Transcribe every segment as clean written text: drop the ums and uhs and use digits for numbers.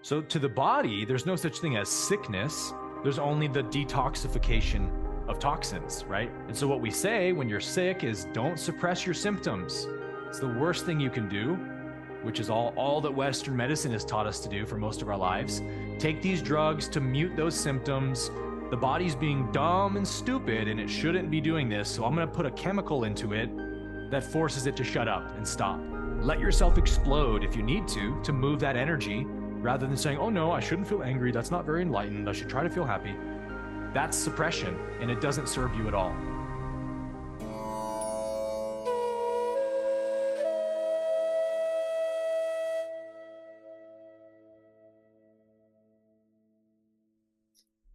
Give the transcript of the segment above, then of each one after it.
So to the body, there's no such thing as sickness. There's only the detoxification of toxins, right? And so what we say when you're sick is don't suppress your symptoms. It's the worst thing you can do, which is all that Western medicine has taught us to do for most of our lives. Take these drugs to mute those symptoms. The body's being dumb and stupid, and it shouldn't be doing this, so I'm gonna put a chemical into it that forces it to shut up and stop. Let yourself explode if you need to move that energy, rather than saying, oh no, I shouldn't feel angry, that's not very enlightened, I should try to feel happy. That's suppression, and it doesn't serve you at all.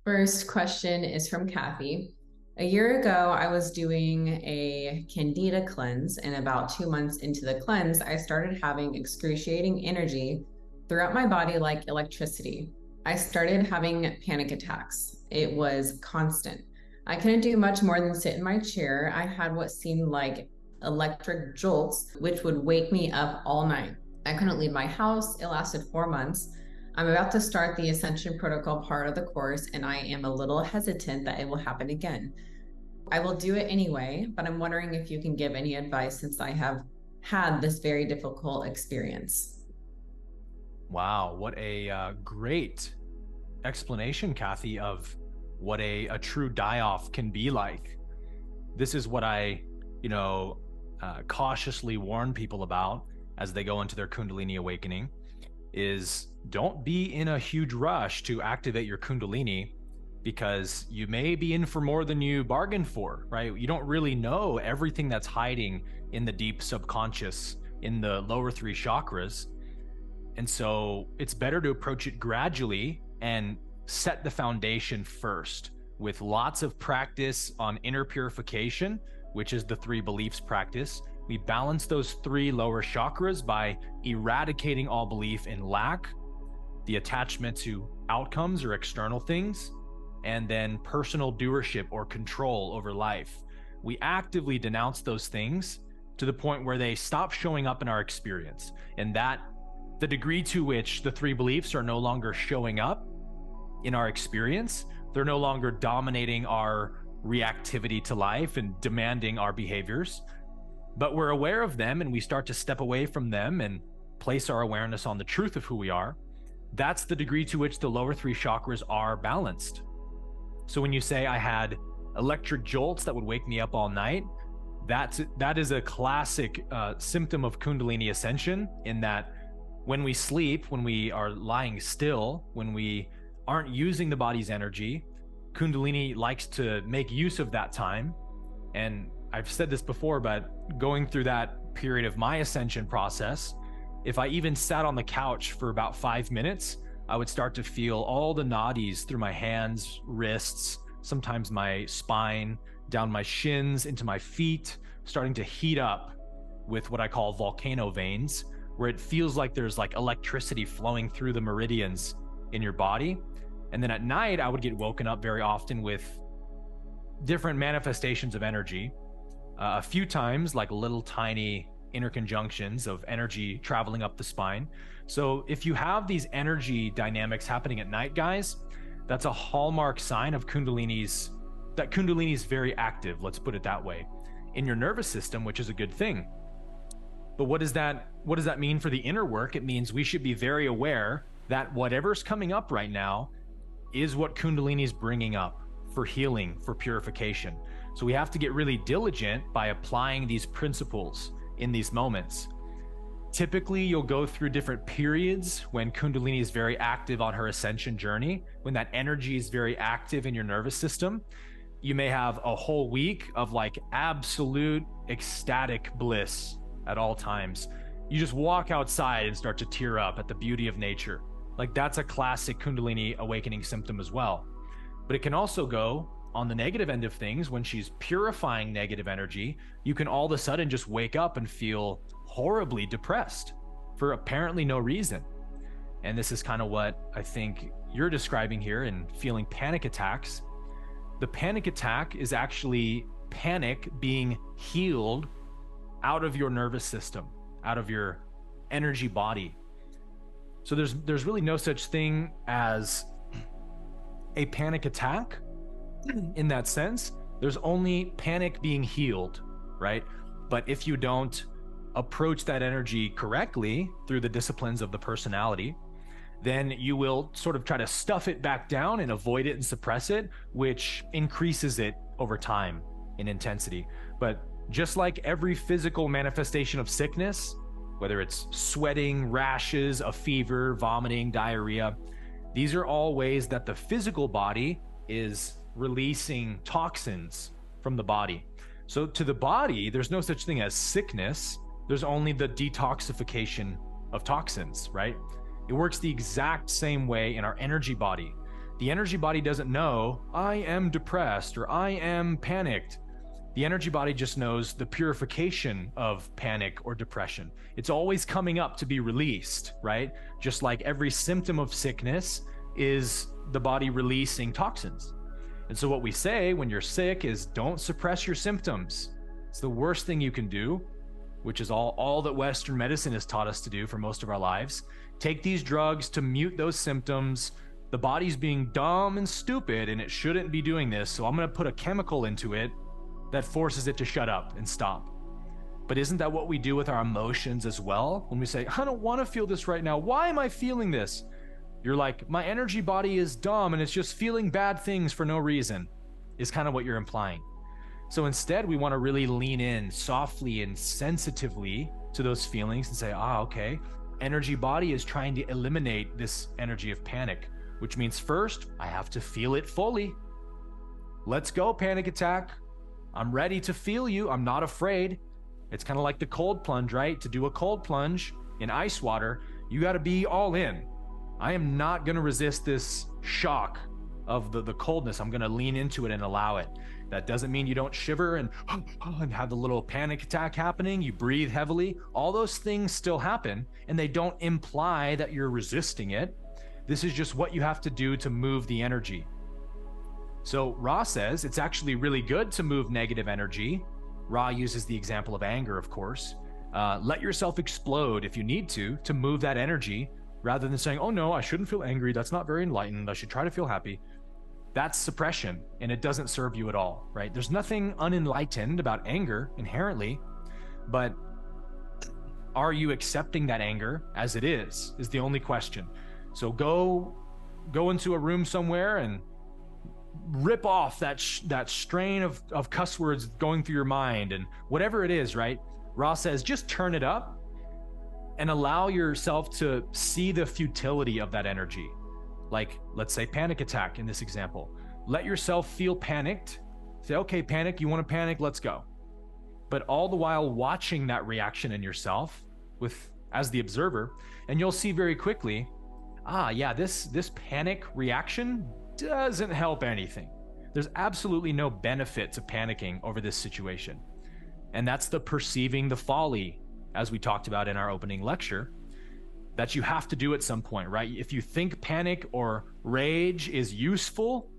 First question is from Kathy. A year ago, I was doing a candida cleanse, and about 2 months into the cleanse, I started having excruciating energy throughout my body like electricity. I started having panic attacks. It was constant. I couldn't do much more than sit in my chair. I had what seemed like electric jolts, which would wake me up all night. I couldn't leave my house. It lasted 4 months. I'm about to start the Ascension Protocol part of the course, and I am a little hesitant that it will happen again. I will do it anyway, but I'm wondering if you can give any advice since I have had this very difficult experience. Wow, what a great explanation, Kathy, of what a true die-off can be like. This is what I, cautiously warn people about as they go into their Kundalini awakening, is don't be in a huge rush to activate your Kundalini, because you may be in for more than you bargained for, right? You don't really know everything that's hiding in the deep subconscious, in the lower 3 chakras. And so it's better to approach it gradually and set the foundation first with lots of practice on inner purification, which is the 3 beliefs practice. We balance those 3 lower chakras by eradicating all belief in lack, the attachment to outcomes or external things, and then personal doership or control over life. We actively denounce those things to the point where they stop showing up in our experience. And that the degree to which the 3 beliefs are no longer showing up in our experience, they're no longer dominating our reactivity to life and demanding our behaviors, but we're aware of them and we start to step away from them and place our awareness on the truth of who we are. That's the degree to which the lower 3 chakras are balanced. So when you say I had electric jolts that would wake me up all night, that is a classic symptom of Kundalini ascension, in that when we sleep, when we are lying still, when we aren't using the body's energy, Kundalini likes to make use of that time. And I've said this before, but going through that period of my ascension process, if I even sat on the couch for about 5 minutes, I would start to feel all the nadis through my hands, wrists, sometimes my spine, down my shins, into my feet, starting to heat up with what I call volcano veins, where it feels like there's like electricity flowing through the meridians in your body. And then at night, I would get woken up very often with different manifestations of energy. A few times, like little tiny interconjunctions of energy traveling up the spine. So if you have these energy dynamics happening at night, guys, that's a hallmark sign of that Kundalini is very active, let's put it that way, in your nervous system, which is a good thing. But what does that mean for the inner work? It means we should be very aware that whatever's coming up right now is what Kundalini is bringing up for healing, for purification. So we have to get really diligent by applying these principles in these moments. Typically, you'll go through different periods when Kundalini is very active on her ascension journey, when that energy is very active in your nervous system. You may have a whole week of like absolute ecstatic bliss at all times. You just walk outside and start to tear up at the beauty of nature. Like, that's a classic Kundalini awakening symptom as well. But it can also go on the negative end of things. When she's purifying negative energy, you can all of a sudden just wake up and feel horribly depressed for apparently no reason. And this is kind of what I think you're describing here in feeling panic attacks. The panic attack is actually panic being healed out of your nervous system, out of your energy body. So there's really no such thing as a panic attack in that sense. There's only panic being healed, right? But if you don't approach that energy correctly through the disciplines of the personality, then you will sort of try to stuff it back down and avoid it and suppress it, which increases it over time in intensity. But just like every physical manifestation of sickness, whether it's sweating, rashes, a fever, vomiting, diarrhea, these are all ways that the physical body is releasing toxins from the body. So to the body, there's no such thing as sickness. There's only the detoxification of toxins, right? It works the exact same way in our energy body. The energy body doesn't know, I am depressed or I am panicked. The energy body just knows the purification of panic or depression. It's always coming up to be released, right? Just like every symptom of sickness is the body releasing toxins. And so what we say when you're sick is don't suppress your symptoms. It's the worst thing you can do, which is all that Western medicine has taught us to do for most of our lives. Take these drugs to mute those symptoms. The body's being dumb and stupid and it shouldn't be doing this. So I'm going to put a chemical into it that forces it to shut up and stop. But isn't that what we do with our emotions as well? When we say, I don't want to feel this right now. Why am I feeling this? You're like, my energy body is dumb and it's just feeling bad things for no reason, is kind of what you're implying. So instead, we want to really lean in softly and sensitively to those feelings and say, okay, energy body is trying to eliminate this energy of panic, which means first, I have to feel it fully. Let's go, panic attack. I'm ready to feel you. I'm not afraid. It's kind of like the cold plunge, right? To do a cold plunge in ice water, you got to be all in. I am not going to resist this shock of the coldness. I'm going to lean into it and allow it. That doesn't mean you don't shiver and have the little panic attack happening. You breathe heavily. All those things still happen, and they don't imply that you're resisting it. This is just what you have to do to move the energy. So Ra says it's actually really good to move negative energy. Ra uses the example of anger, of course. Let yourself explode if you need to move that energy, rather than saying, oh no, I shouldn't feel angry. That's not very enlightened. I should try to feel happy. That's suppression, and it doesn't serve you at all, right? There's nothing unenlightened about anger inherently, but are you accepting that anger as it is the only question. So go into a room somewhere and rip off that strain of cuss words going through your mind and whatever it is, right? Ra says, just turn it up and allow yourself to see the futility of that energy. Like, let's say panic attack in this example. Let yourself feel panicked. Say, okay, panic, you want to panic, let's go. But all the while watching that reaction in yourself as the observer, and you'll see very quickly, yeah, this panic reaction doesn't help anything. There's absolutely no benefit to panicking over this situation. And that's the perceiving the folly, as we talked about in our opening lecture, that you have to do at some point, right? If you think panic or rage is useful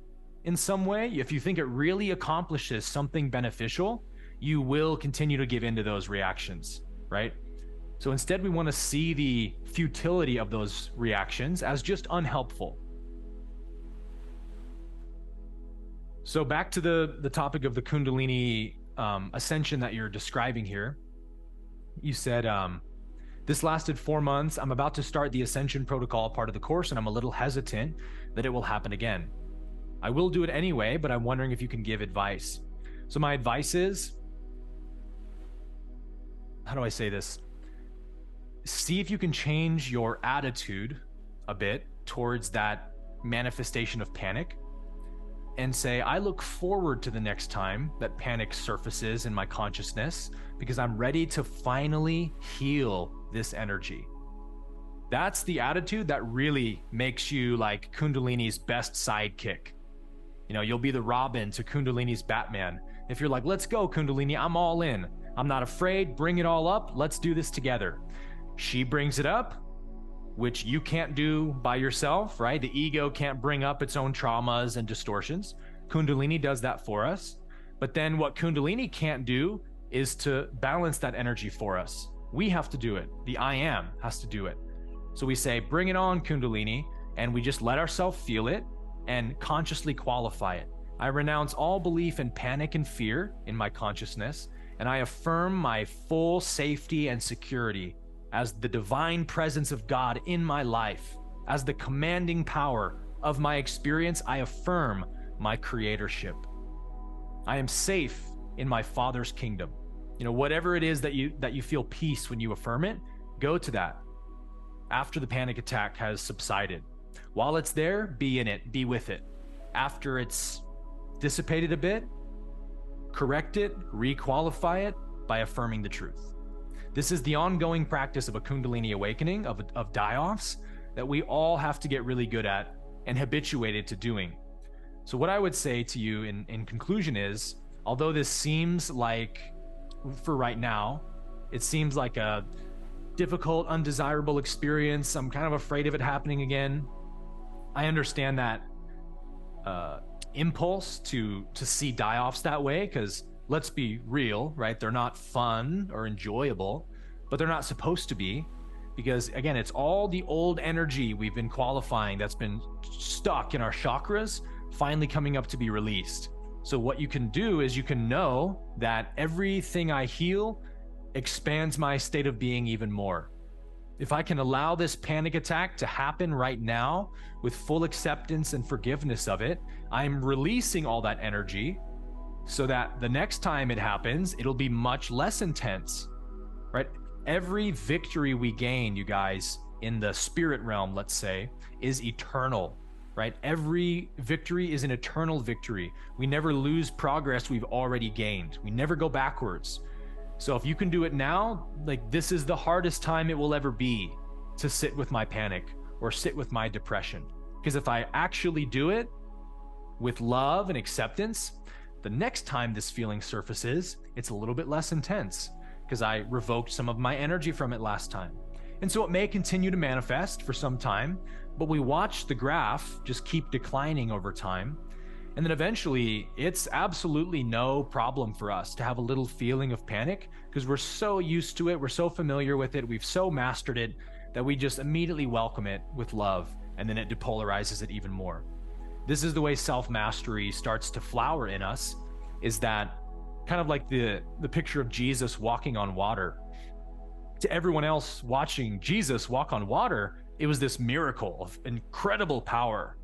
in some way, if you think it really accomplishes something beneficial, you will continue to give into those reactions, right? So instead, we want to see the futility of those reactions as just unhelpful. So back to the topic of the Kundalini ascension that you're describing here. You said, this lasted 4 months. I'm about to start the ascension protocol part of the course, and I'm a little hesitant that it will happen again. I will do it anyway, but I'm wondering if you can give advice. So my advice is, how do I say this? See if you can change your attitude a bit towards that manifestation of panic and say, I look forward to the next time that panic surfaces in my consciousness because I'm ready to finally heal this energy. That's the attitude that really makes you like Kundalini's best sidekick. You know, you'll be the Robin to Kundalini's Batman. If you're like, let's go, Kundalini, I'm all in. I'm not afraid, bring it all up, let's do this together. She brings it up, which you can't do by yourself, right? The ego can't bring up its own traumas and distortions. Kundalini does that for us. But then what Kundalini can't do is to balance that energy for us. We have to do it. The I am has to do it. So we say, bring it on, Kundalini, and we just let ourselves feel it and consciously qualify it. I renounce all belief in panic and fear in my consciousness, and I affirm my full safety and security as the divine presence of God in my life. As the commanding power of my experience, I affirm my creatorship. I am safe in my Father's kingdom. Whatever it is that you feel peace when you affirm it, go to that after the panic attack has subsided. While it's there, be in it, be with it. After it's dissipated a bit, correct it, requalify it by affirming the truth. This is the ongoing practice of a Kundalini awakening, of die-offs, that we all have to get really good at and habituated to doing. So what I would say to you in conclusion is, although this seems like, for right now, it seems like a difficult, undesirable experience, I'm kind of afraid of it happening again, I understand that impulse to see die-offs that way, because let's be real, right? They're not fun or enjoyable, but they're not supposed to be, because again, it's all the old energy we've been qualifying that's been stuck in our chakras, finally coming up to be released. So what you can do is you can know that everything I heal expands my state of being even more. If I can allow this panic attack to happen right now with full acceptance and forgiveness of it, I'm releasing all that energy so that the next time it happens, it'll be much less intense, right? Every victory we gain, you guys, in the spirit realm, let's say, is eternal, right? Every victory is an eternal victory. We never lose progress we've already gained. We never go backwards. So if you can do it now, like, this is the hardest time it will ever be to sit with my panic or sit with my depression. Because if I actually do it with love and acceptance, the next time this feeling surfaces, it's a little bit less intense because I revoked some of my energy from it last time. And so it may continue to manifest for some time, but we watch the graph just keep declining over time. And then eventually, it's absolutely no problem for us to have a little feeling of panic because we're so used to it, we're so familiar with it, we've so mastered it that we just immediately welcome it with love, and then it depolarizes it even more. This is the way self-mastery starts to flower in us, is that kind of like the picture of Jesus walking on water. To everyone else watching Jesus walk on water, it was this miracle of incredible power.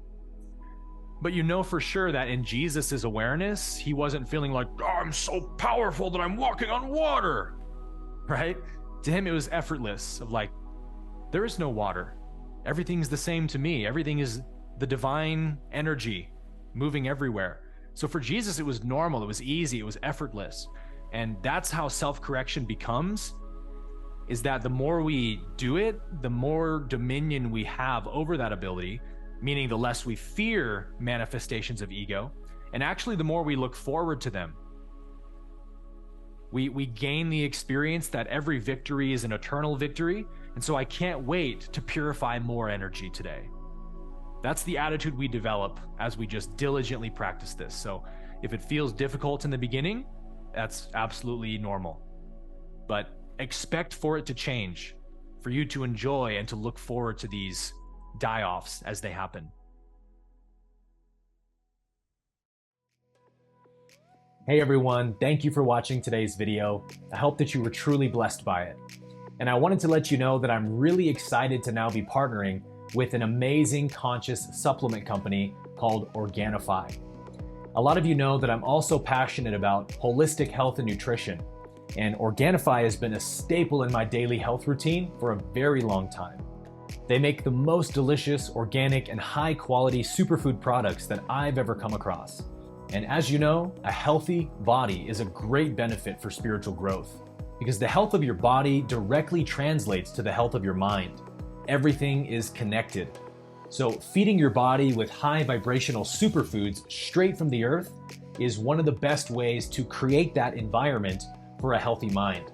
But you know for sure that in Jesus's awareness, he wasn't feeling like, oh, I'm so powerful that I'm walking on water, right? To him, it was effortless, of like, there is no water. Everything's the same to me. Everything is the divine energy moving everywhere. So for Jesus, it was normal, it was easy, it was effortless. And that's how self-correction becomes, is that the more we do it, the more dominion we have over that ability, meaning the less we fear manifestations of ego, and actually the more we look forward to them. We gain the experience that every victory is an eternal victory, and so I can't wait to purify more energy today. That's the attitude we develop as we just diligently practice this. So if it feels difficult in the beginning, that's absolutely normal. But expect for it to change, for you to enjoy and to look forward to these die-offs as they happen. Hey everyone, thank you for watching today's video. I hope that you were truly blessed by it. And I wanted to let you know that I'm really excited to now be partnering with an amazing conscious supplement company called ORGANIFI. A lot of you know that I'm also passionate about holistic health and nutrition, and ORGANIFI has been a staple in my daily health routine for a very long time. They make the most delicious, organic, and high-quality superfood products that I've ever come across. And as you know, a healthy body is a great benefit for spiritual growth, because the health of your body directly translates to the health of your mind. Everything is connected. So feeding your body with high vibrational superfoods straight from the earth is one of the best ways to create that environment for a healthy mind.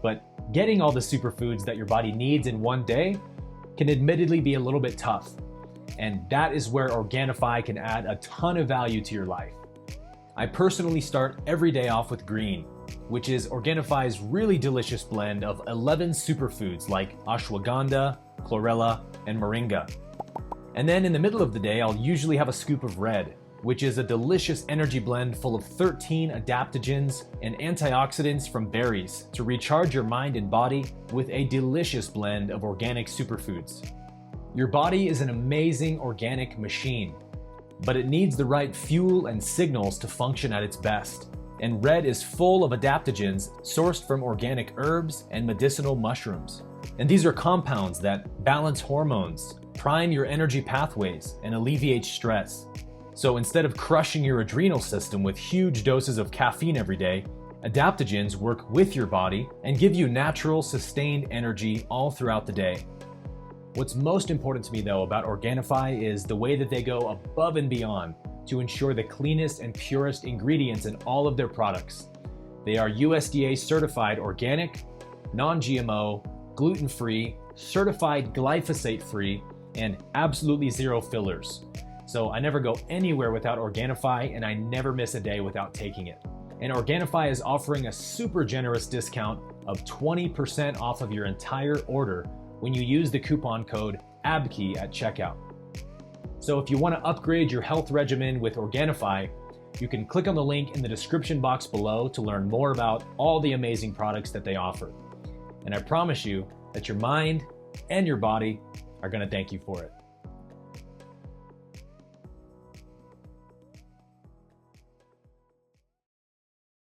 But getting all the superfoods that your body needs in one day can admittedly be a little bit tough. And that is where ORGANIFI can add a ton of value to your life. I personally start every day off with green, which is ORGANIFI's really delicious blend of 11 superfoods like ashwagandha, chlorella, and moringa. And then in the middle of the day, I'll usually have a scoop of red, which is a delicious energy blend full of 13 adaptogens and antioxidants from berries to recharge your mind and body with a delicious blend of organic superfoods. Your body is an amazing organic machine, but it needs the right fuel and signals to function at its best. And red is full of adaptogens sourced from organic herbs and medicinal mushrooms. And these are compounds that balance hormones, prime your energy pathways, and alleviate stress. So instead of crushing your adrenal system with huge doses of caffeine every day, adaptogens work with your body and give you natural, sustained energy all throughout the day. What's most important to me though about ORGANIFI is the way that they go above and beyond to ensure the cleanest and purest ingredients in all of their products. They are USDA certified organic, non-GMO, gluten-free, certified glyphosate-free, and absolutely zero fillers. So I never go anywhere without ORGANIFI, and I never miss a day without taking it. And ORGANIFI is offering a super generous discount of 20% off of your entire order when you use the coupon code ABKE at checkout. So if you want to upgrade your health regimen with ORGANIFI, you can click on the link in the description box below to learn more about all the amazing products that they offer. And I promise you that your mind and your body are going to thank you for it.